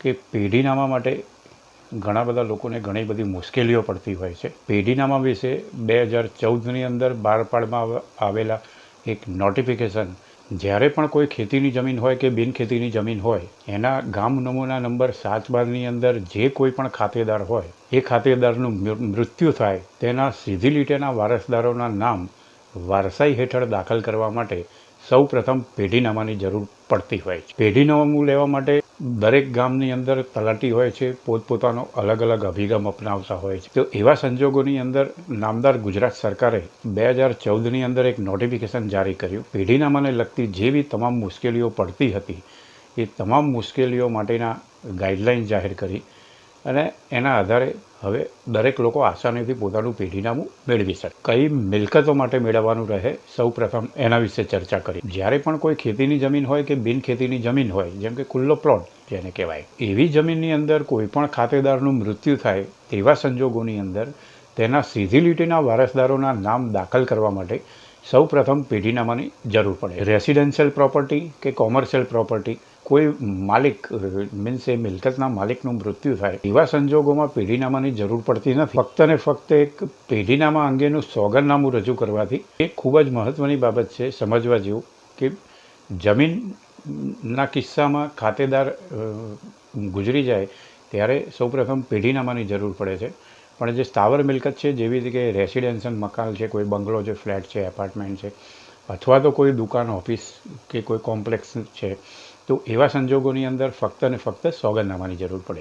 કે પેઢીનામા માટે ઘણા બધા લોકોને ઘણી બધી મુશ્કેલીઓ પડતી હોય છે. પેઢીનામા વિશે 2014ની અંદર બહાર પાડવામાં આવેલા એક નોટિફિકેશન, જ્યારે પણ કોઈ ખેતીની જમીન હોય કે બિનખેતીની જમીન હોય, એના ગામ નમૂના નંબર 7/12ની અંદર જે કોઈ પણ ખાતેદાર હોય, એ ખાતેદારનું મૃત્યુ થાય તેના સીધી લીટીના વારસદારોના નામ વારસાઈ હેઠળ દાખલ કરવા માટે સૌ પ્રથમ પેઢીનામાની જરૂર પડતી હોય છે. પેઢીનામું લેવા માટે દરેક ગામની અંદર તલાટી હોય છે, પોતપોતાનો અલગ અલગ અભિગમ અપનાવતા હોય છે. તો એવા સંજોગોની અંદર નામદાર ગુજરાત સરકારે 2014ની અંદર એક નોટિફિકેશન જારી કર્યું. પેઢીનામાને લગતી જેવી તમામ મુશ્કેલીઓ પડતી હતી એ તમામ મુશ્કેલીઓ માટેના ગાઈડલાઇન જાહેર કરી અને એના આધારે હવે દરેક લોકો આસાનીથી પોતાનું પેઢીનામું મેળવી શકે. કઈ મિલકતો માટે મેળવવાનું રહે, સૌ પ્રથમ એના વિશે ચર્ચા કરી. જ્યારે પણ કોઈ ખેતીની જમીન હોય કે બિનખેતીની જમીન હોય, જેમ કે ખુલ્લો પ્લોટ જેને કહેવાય, એવી જમીનની અંદર કોઈ પણ ખાતેદારનું મૃત્યુ થાય તેવા સંજોગોની અંદર તેના સીધી લીટીના વારસદારોના નામ દાખલ કરવા માટે સૌ પ્રથમ પેઢીનામાની જરૂર પડે. રેસિડેન્શિયલ પ્રોપર્ટી કે કોમર્શિયલ પ્રોપર્ટી, કોઈ માલિક મીન્સ એ મિલકતના માલિકનું મૃત્યુ થાય એવા સંજોગોમાં પેઢીનામાની જરૂર પડતી નથી. ફક્ત ને ફક્ત એક પેઢીનામા અંગેનું સોગંદનામું રજૂ કરવાથી એ ખૂબ જ મહત્ત્વની બાબત છે સમજવા જેવું કે જમીનના કિસ્સામાં ખાતેદાર ગુજરી જાય ત્યારે સૌપ્રથમ પેઢીનામાની જરૂર પડે છે. પણ જે સ્થાવર મિલકત છે, જેવી રીતે રેસિડેન્શિયલ મકાન છે, કોઈ બંગલો છે, ફ્લેટ છે, એપાર્ટમેન્ટ છે, અથવા તો કોઈ દુકાન, ઓફિસ કે કોઈ કોમ્પ્લેક્સ છે, તો એવા સંજોગોની અંદર ફક્ત ને ફક્ત સોગંદનામાની જરૂર પડે.